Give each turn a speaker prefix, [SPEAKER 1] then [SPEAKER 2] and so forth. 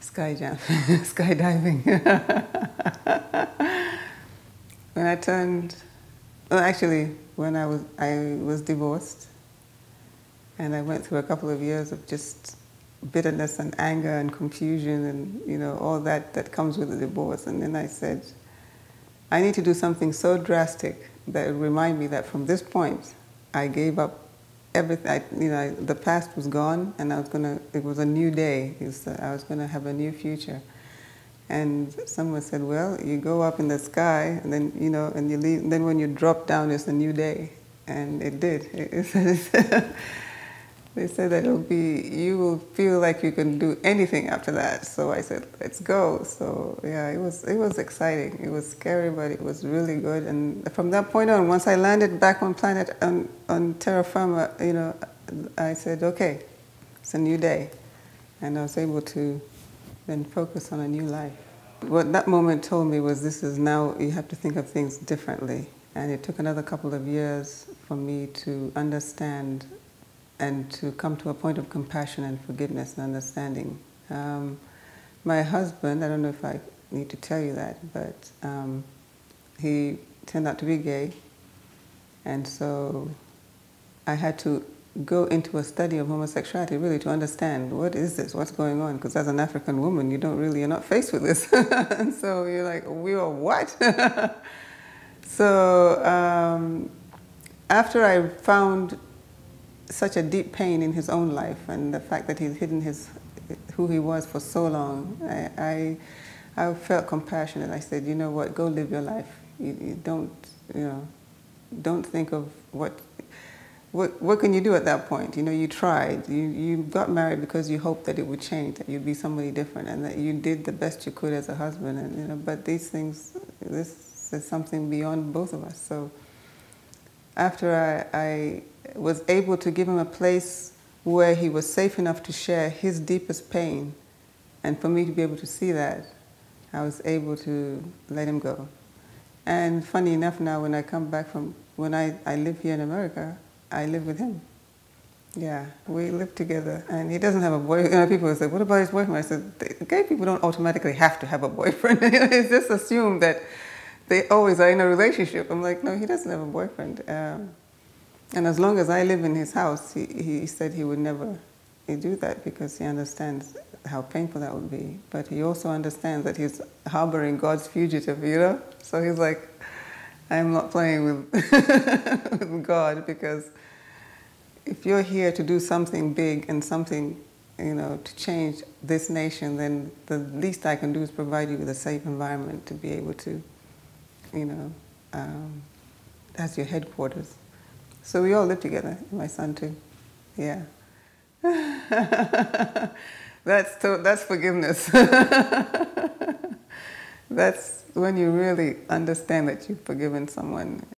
[SPEAKER 1] Sky jump, skydiving. When I turned, well, actually, when I was divorced, and I went through a couple of years of just bitterness and anger and confusion and all that comes with a divorce. And then I said, I need to do something so drastic that would remind me that from this point, I gave up everything. The past was gone, and it was a new day. I was gonna have a new future. And someone said, well, you go up in the sky, and then, and you leave, and then when you drop down, it's a new day. And it did. They said that you will feel like you can do anything after that. So I said, let's go. So yeah, it was exciting. It was scary, but it was really good. And from that point on, once I landed back on terra firma, I said, okay, it's a new day. And I was able to then focus on a new life. What that moment told me was this is now, you have to think of things differently. And it took another couple of years for me to understand and to come to a point of compassion and forgiveness and understanding. My husband, I don't know if I need to tell you that, but he turned out to be gay. And so I had to go into a study of homosexuality really to understand what is this, what's going on, because as an African woman, you're not faced with this. And so you're like, we are what? So after I found such a deep pain in his own life and the fact that he's hidden who he was for so long, I felt compassionate. I said, you know what, go live your life. You don't think of what can you do at that point? You tried. You got married because you hoped that it would change, that you'd be somebody different, and that you did the best you could as a husband. And but these things, this is something beyond both of us. So after I was able to give him a place where he was safe enough to share his deepest pain, and for me to be able to see that, I was able to let him go. And funny enough, now when I come back when I live here in America, I live with him. Yeah, we live together, and he doesn't have a boyfriend. People say, what about his boyfriend? I said, gay people don't automatically have to have a boyfriend. It's just assumed that they always are in a relationship. I'm like, no, he doesn't have a boyfriend. And as long as I live in his house, he said he would never do that because he understands how painful that would be. But he also understands that he's harboring God's fugitive, So he's like, I'm not playing with, with God, because if you're here to do something big and something, to change this nation, then the least I can do is provide you with a safe environment to be able to, as your headquarters. So we all live together, my son too. Yeah. That's forgiveness. That's when you really understand that you've forgiven someone.